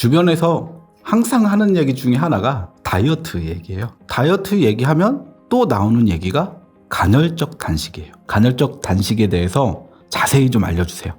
주변에서 항상 하는 얘기 중에 하나가 다이어트 얘기예요. 다이어트 얘기하면 또 나오는 얘기가 간헐적 단식이에요. 간헐적 단식에 대해서 자세히 좀 알려주세요.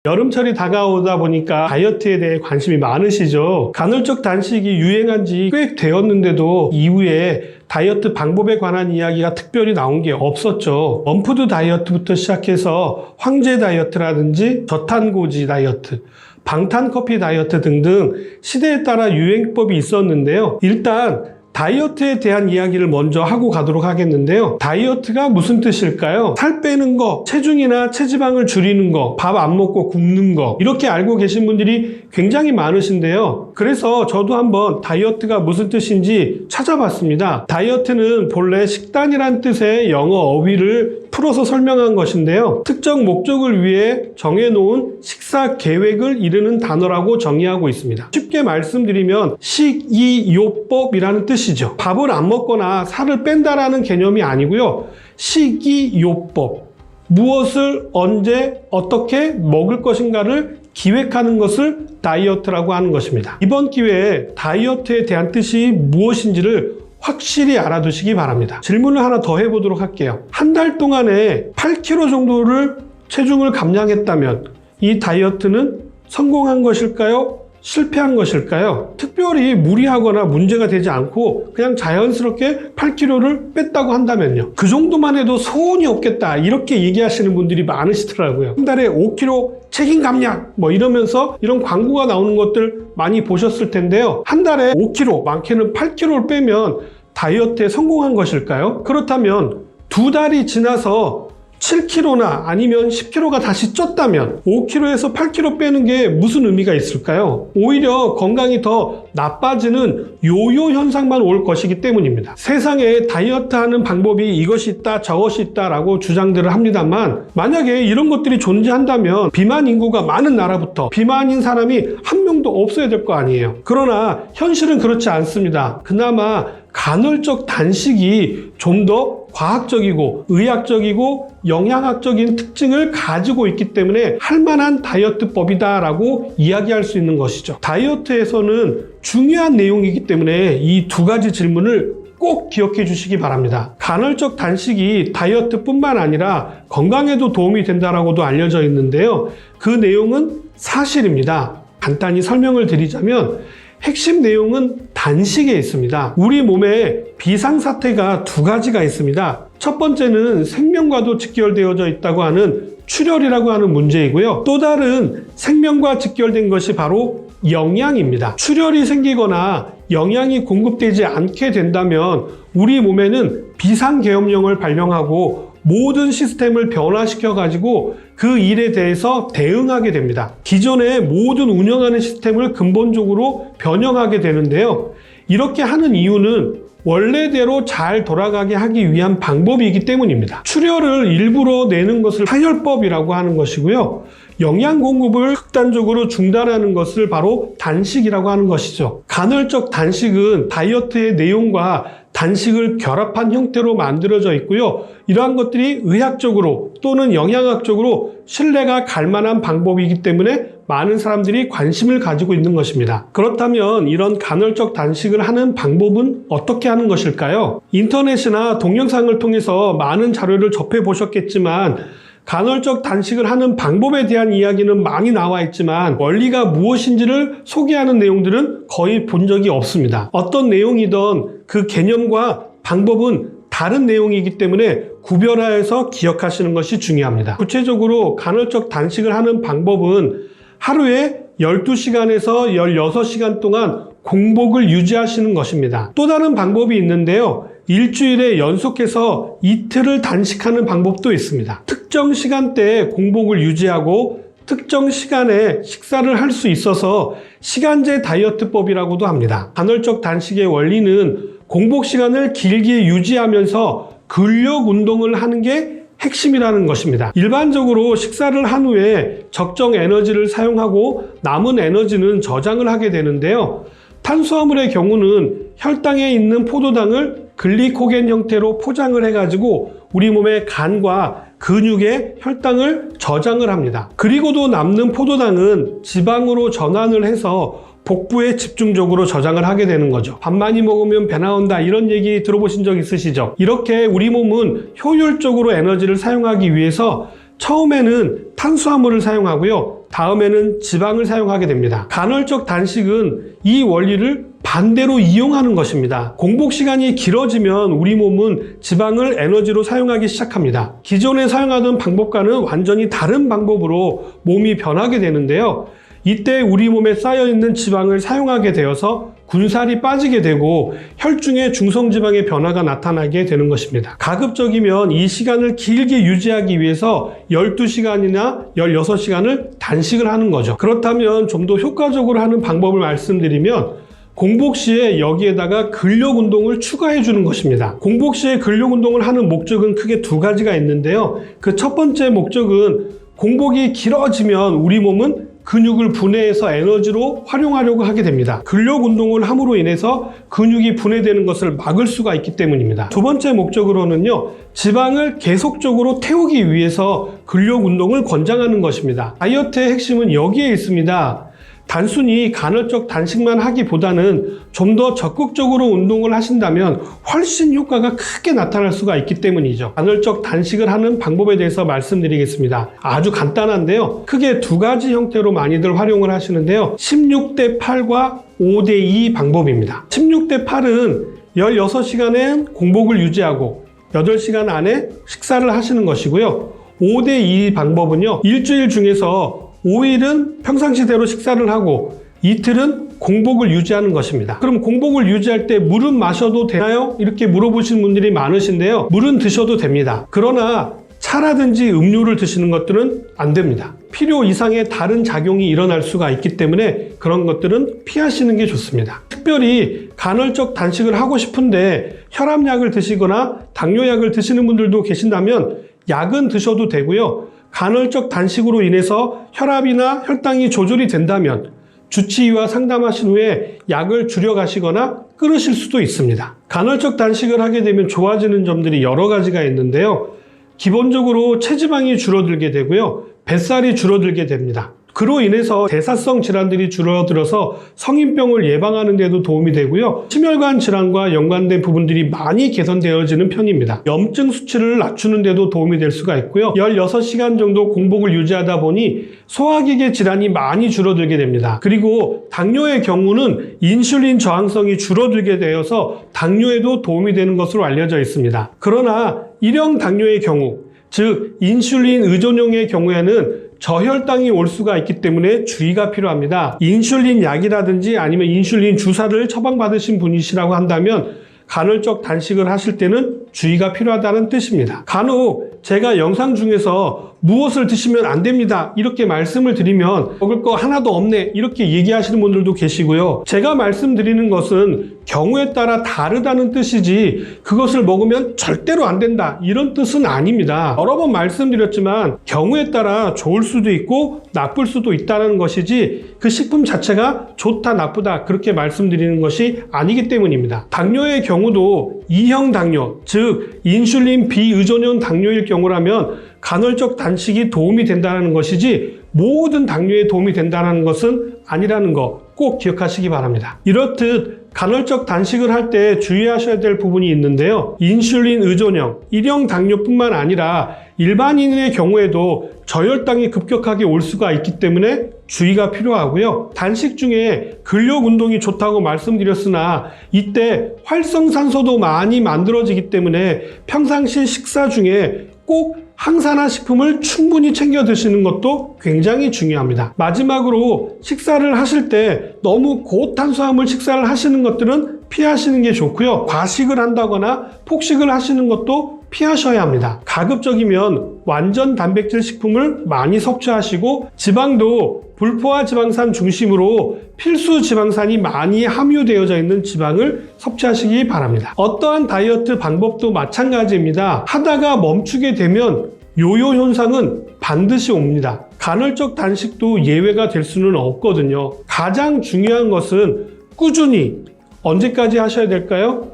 여름철이 다가오다 보니까 다이어트에 대해 관심이 많으시죠. 간헐적 단식이 유행한 지 꽤 되었는데도 이후에 다이어트 방법에 관한 이야기가 특별히 나온 게 없었죠. 원푸드 다이어트부터 시작해서 황제 다이어트라든지 저탄고지 다이어트, 방탄커피 다이어트 등등 시대에 따라 유행법이 있었는데요. 일단 다이어트에 대한 이야기를 먼저 하고 가도록 하겠는데요. 다이어트가 무슨 뜻일까요? 살 빼는 거, 체중이나 체지방을 줄이는 거, 밥 안 먹고 굶는 거, 이렇게 알고 계신 분들이 굉장히 많으신데요. 그래서 저도 한번 다이어트가 무슨 뜻인지 찾아봤습니다. 다이어트는 본래 식단이란 뜻의 영어 어휘를 풀어서 설명한 것인데요. 특정 목적을 위해 정해놓은 식사 계획을 이르는 단어라고 정의하고 있습니다. 쉽게 말씀드리면 식이요법이라는 뜻이죠. 밥을 안 먹거나 살을 뺀다라는 개념이 아니고요. 식이요법, 무엇을 언제 어떻게 먹을 것인가를 기획하는 것을 다이어트라고 하는 것입니다. 이번 기회에 다이어트에 대한 뜻이 무엇인지를 확실히 알아두시기 바랍니다. 질문을 하나 더 해보도록 할게요. 한 달 동안에 8kg 정도를 체중을 감량했다면 이 다이어트는 성공한 것일까요? 실패한 것일까요? 특별히 무리하거나 문제가 되지 않고 그냥 자연스럽게 8kg를 뺐다고 한다면요. 그 정도만 해도 소원이 없겠다 이렇게 얘기하시는 분들이 많으시더라고요. 한 달에 5kg 책임 감량 이러면서 이런 광고가 나오는 것들 많이 보셨을 텐데요. 한 달에 5kg, 많게는 8kg를 빼면 다이어트에 성공한 것일까요? 그렇다면 두 달이 지나서 7kg나 아니면 10kg가 다시 쪘다면 5kg에서 8kg 빼는 게 무슨 의미가 있을까요? 오히려 건강이 더 나빠지는 요요 현상만 올 것이기 때문입니다. 세상에 다이어트하는 방법이 이것이 있다 저것이 있다라고 주장들을 합니다만 만약에 이런 것들이 존재한다면 비만 인구가 많은 나라부터 비만인 사람이 한 명도 없어야 될 거 아니에요. 그러나 현실은 그렇지 않습니다. 그나마 간헐적 단식이 좀 더 과학적이고 의학적이고 영양학적인 특징을 가지고 있기 때문에 할만한 다이어트법이다라고 이야기할 수 있는 것이죠. 다이어트에서는 중요한 내용이기 때문에 이 두 가지 질문을 꼭 기억해 주시기 바랍니다. 간헐적 단식이 다이어트뿐만 아니라 건강에도 도움이 된다라고도 알려져 있는데요. 그 내용은 사실입니다. 간단히 설명을 드리자면 핵심 내용은 단식에 있습니다. 우리 몸에 비상사태가 두 가지가 있습니다. 첫 번째는 생명과도 직결되어져 있다고 하는 출혈이라고 하는 문제이고요. 또 다른 생명과 직결된 것이 바로 영양입니다. 출혈이 생기거나 영양이 공급되지 않게 된다면 우리 몸에는 비상계엄령을 발령하고 모든 시스템을 변화시켜 가지고 그 일에 대해서 대응하게 됩니다. 기존의 모든 운영하는 시스템을 근본적으로 변형하게 되는데요. 이렇게 하는 이유는 원래대로 잘 돌아가게 하기 위한 방법이기 때문입니다. 출혈을 일부러 내는 것을 사혈법이라고 하는 것이고요. 영양 공급을 극단적으로 중단하는 것을 바로 단식이라고 하는 것이죠. 간헐적 단식은 다이어트의 내용과 단식을 결합한 형태로 만들어져 있고요. 이러한 것들이 의학적으로 또는 영양학적으로 신뢰가 갈 만한 방법이기 때문에 많은 사람들이 관심을 가지고 있는 것입니다. 그렇다면 이런 간헐적 단식을 하는 방법은 어떻게 하는 것일까요? 인터넷이나 동영상을 통해서 많은 자료를 접해 보셨겠지만 간헐적 단식을 하는 방법에 대한 이야기는 많이 나와 있지만 원리가 무엇인지를 소개하는 내용들은 거의 본 적이 없습니다. 어떤 내용이든 그 개념과 방법은 다른 내용이기 때문에 구별하여서 기억하시는 것이 중요합니다. 구체적으로 간헐적 단식을 하는 방법은 하루에 12시간에서 16시간 동안 공복을 유지하시는 것입니다. 또 다른 방법이 있는데요. 일주일에 연속해서 이틀을 단식하는 방법도 있습니다. 특정 시간대에 공복을 유지하고 특정 시간에 식사를 할 수 있어서 시간제 다이어트법이라고도 합니다. 간헐적 단식의 원리는 공복 시간을 길게 유지하면서 근력 운동을 하는 게 핵심이라는 것입니다. 일반적으로 식사를 한 후에 적정 에너지를 사용하고 남은 에너지는 저장을 하게 되는데요. 탄수화물의 경우는 혈당에 있는 포도당을 글리코겐 형태로 포장을 해가지고 우리 몸의 간과 근육에 혈당을 저장을 합니다. 그리고도 남는 포도당은 지방으로 전환을 해서 복부에 집중적으로 저장을 하게 되는 거죠. 밥 많이 먹으면 배 나온다 이런 얘기 들어보신 적 있으시죠? 이렇게 우리 몸은 효율적으로 에너지를 사용하기 위해서 처음에는 탄수화물을 사용하고요. 다음에는 지방을 사용하게 됩니다. 간헐적 단식은 이 원리를 반대로 이용하는 것입니다. 공복 시간이 길어지면 우리 몸은 지방을 에너지로 사용하기 시작합니다. 기존에 사용하던 방법과는 완전히 다른 방법으로 몸이 변하게 되는데요. 이때 우리 몸에 쌓여있는 지방을 사용하게 되어서 군살이 빠지게 되고 혈중의 중성지방의 변화가 나타나게 되는 것입니다. 가급적이면 이 시간을 길게 유지하기 위해서 12시간이나 16시간을 단식을 하는 거죠. 그렇다면 좀 더 효과적으로 하는 방법을 말씀드리면 공복 시에 여기에다가 근력 운동을 추가해 주는 것입니다. 공복 시에 근력 운동을 하는 목적은 크게 두 가지가 있는데요. 그 첫 번째 목적은 공복이 길어지면 우리 몸은 근육을 분해해서 에너지로 활용하려고 하게 됩니다. 근력 운동을 함으로 인해서 근육이 분해되는 것을 막을 수가 있기 때문입니다. 두 번째 목적으로는요, 지방을 계속적으로 태우기 위해서 근력 운동을 권장하는 것입니다. 다이어트의 핵심은 여기에 있습니다. 단순히 간헐적 단식만 하기보다는 좀 더 적극적으로 운동을 하신다면 훨씬 효과가 크게 나타날 수가 있기 때문이죠. 간헐적 단식을 하는 방법에 대해서 말씀드리겠습니다. 아주 간단한데요. 크게 두 가지 형태로 많이들 활용을 하시는데요. 16대 8과 5대 2 방법입니다. 16대 8은 16시간의 공복을 유지하고 8시간 안에 식사를 하시는 것이고요. 5대 2 방법은요. 일주일 중에서 5일은 평상시대로 식사를 하고 이틀은 공복을 유지하는 것입니다. 그럼 공복을 유지할 때 물은 마셔도 되나요? 이렇게 물어보시는 분들이 많으신데요. 물은 드셔도 됩니다. 그러나 차라든지 음료를 드시는 것들은 안 됩니다. 필요 이상의 다른 작용이 일어날 수가 있기 때문에 그런 것들은 피하시는 게 좋습니다. 특별히 간헐적 단식을 하고 싶은데 혈압약을 드시거나 당뇨약을 드시는 분들도 계신다면 약은 드셔도 되고요. 간헐적 단식으로 인해서 혈압이나 혈당이 조절이 된다면 주치의와 상담하신 후에 약을 줄여가시거나 끊으실 수도 있습니다. 간헐적 단식을 하게 되면 좋아지는 점들이 여러 가지가 있는데요. 기본적으로 체지방이 줄어들게 되고요. 뱃살이 줄어들게 됩니다. 그로 인해서 대사성 질환들이 줄어들어서 성인병을 예방하는 데도 도움이 되고요. 심혈관 질환과 연관된 부분들이 많이 개선되어지는 편입니다. 염증 수치를 낮추는 데도 도움이 될 수가 있고요. 16시간 정도 공복을 유지하다 보니 소화기계 질환이 많이 줄어들게 됩니다. 그리고 당뇨의 경우는 인슐린 저항성이 줄어들게 되어서 당뇨에도 도움이 되는 것으로 알려져 있습니다. 그러나 일형 당뇨의 경우, 즉 인슐린 의존형의 경우에는 저혈당이 올 수가 있기 때문에 주의가 필요합니다. 인슐린 약이라든지 아니면 인슐린 주사를 처방받으신 분이시라고 한다면 간헐적 단식을 하실 때는 주의가 필요하다는 뜻입니다. 간혹 제가 영상 중에서 무엇을 드시면 안 됩니다 이렇게 말씀을 드리면 먹을 거 하나도 없네 이렇게 얘기하시는 분들도 계시고요. 제가 말씀드리는 것은 경우에 따라 다르다는 뜻이지 그것을 먹으면 절대로 안 된다 이런 뜻은 아닙니다. 여러 번 말씀드렸지만 경우에 따라 좋을 수도 있고 나쁠 수도 있다는 것이지 그 식품 자체가 좋다 나쁘다 그렇게 말씀드리는 것이 아니기 때문입니다. 당뇨의 경우도 2형 당뇨, 즉 인슐린 비의존형 당뇨일 경우라면 간헐적 단식이 도움이 된다는 것이지 모든 당뇨에 도움이 된다는 것은 아니라는 거 꼭 기억하시기 바랍니다. 이렇듯 간헐적 단식을 할 때 주의하셔야 될 부분이 있는데요. 인슐린 의존형, 1형 당뇨뿐만 아니라 일반인의 경우에도 저혈당이 급격하게 올 수가 있기 때문에 주의가 필요하고요. 단식 중에 근력 운동이 좋다고 말씀드렸으나 이때 활성산소도 많이 만들어지기 때문에 평상시 식사 중에 꼭 항산화 식품을 충분히 챙겨 드시는 것도 굉장히 중요합니다. 마지막으로 식사를 하실 때 너무 고탄수화물 식사를 하시는 것들은 피하시는 게 좋고요. 과식을 한다거나 폭식을 하시는 것도 피하셔야 합니다. 가급적이면 완전 단백질 식품을 많이 섭취하시고 지방도 불포화 지방산 중심으로 필수 지방산이 많이 함유되어져 있는 지방을 섭취하시기 바랍니다. 어떠한 다이어트 방법도 마찬가지입니다. 하다가 멈추게 되면 요요 현상은 반드시 옵니다. 간헐적 단식도 예외가 될 수는 없거든요. 가장 중요한 것은 꾸준히 언제까지 하셔야 될까요?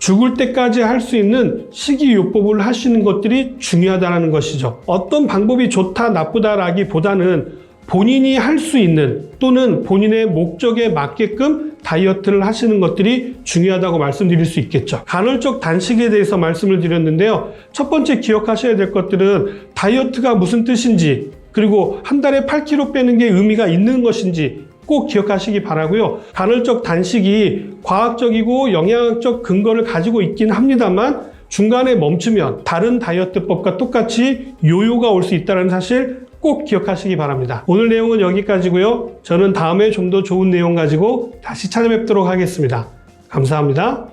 죽을 때까지 할 수 있는 식이요법을 하시는 것들이 중요하다는 것이죠. 어떤 방법이 좋다 나쁘다라기보다는 본인이 할 수 있는 또는 본인의 목적에 맞게끔 다이어트를 하시는 것들이 중요하다고 말씀드릴 수 있겠죠. 간헐적 단식에 대해서 말씀을 드렸는데요. 첫 번째 기억하셔야 될 것들은 다이어트가 무슨 뜻인지, 그리고 한 달에 8kg 빼는 게 의미가 있는 것인지 꼭 기억하시기 바라고요. 간헐적 단식이 과학적이고 영양학적 근거를 가지고 있긴 합니다만 중간에 멈추면 다른 다이어트법과 똑같이 요요가 올 수 있다는 사실 꼭 기억하시기 바랍니다. 오늘 내용은 여기까지고요. 저는 다음에 좀 더 좋은 내용 가지고 다시 찾아뵙도록 하겠습니다. 감사합니다.